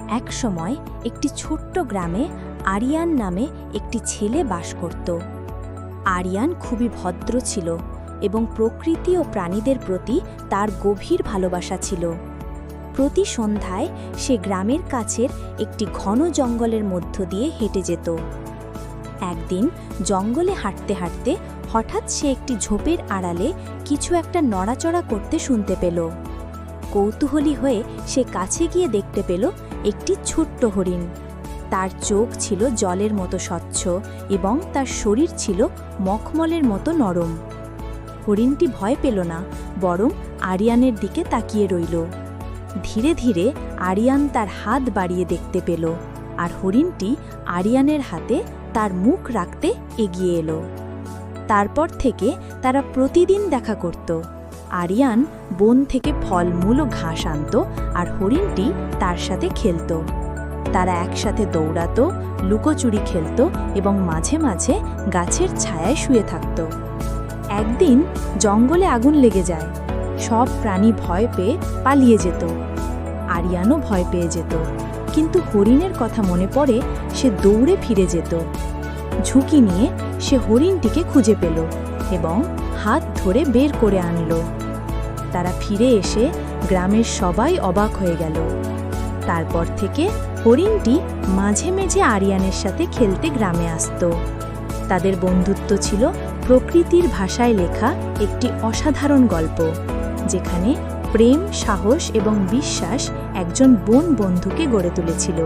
এক সময় একটি ছোট্ট গ্রামে আরিয়ান নামে একটি ছেলে বাস করত। আরিয়ান খুবই ভদ্র ছিল এবং প্রকৃতি ও প্রাণীদের প্রতি তার গভীর ভালোবাসা ছিল। প্রতি সন্ধ্যায় সে গ্রামের কাছের একটি ঘন জঙ্গলের মধ্য দিয়ে হেঁটে যেত। একদিন জঙ্গলে হাঁটতে হাঁটতে হঠাৎ সে একটি ঝোপের আড়ালে কিছু একটা নড়াচড়া করতে শুনতে পেল। কৌতূহলী হয়ে সে কাছে গিয়ে দেখতে পেল একটি ছোট্ট হরিণ। তার চোখ ছিল জলের মতো স্বচ্ছ এবং তার শরীর ছিল মখমলের মতো নরম। হরিণটি ভয় পেল না, বরং আরিয়ানের দিকে তাকিয়ে রইল। ধীরে ধীরে আরিয়ান তার হাত বাড়িয়ে দেখতে পেল, আর হরিণটি আরিয়ানের হাতে তার মুখ রাখতে এগিয়ে এলো। তারপর থেকে তারা প্রতিদিন দেখা করত। আরিয়ান বন থেকে ফলমূল ও ঘাস আনত, আর হরিণটি তার সাথে খেলত। তারা একসাথে দৌড়াতো, লুকোচুরি খেলত এবং মাঝে মাঝে গাছের ছায়ায় শুয়ে থাকত। একদিন জঙ্গলে আগুন লেগে যায়। সব প্রাণী ভয় পেয়ে পালিয়ে যেত। আরিয়ানও ভয় পেয়ে যেত, কিন্তু হরিণের কথা মনে পড়ে সে দৌড়ে ফিরে যেত। ঝুঁকি নিয়ে সে হরিণটিকে খুঁজে পেল এবং হাত ধরে বের করে আনল। তারা ফিরে এসে গ্রামের সবাই অবাক হয়ে গেল। তারপর থেকে হরিণটি মাঝে মাঝে আরিয়ানের সাথে খেলতে গ্রামে আসত। তাদের বন্ধুত্ব ছিল প্রকৃতির ভাষায় লেখা একটি অসাধারণ গল্প, যেখানে প্রেম, সাহস এবং বিশ্বাস একজন বন বন্ধুকে গড়ে তুলেছিল।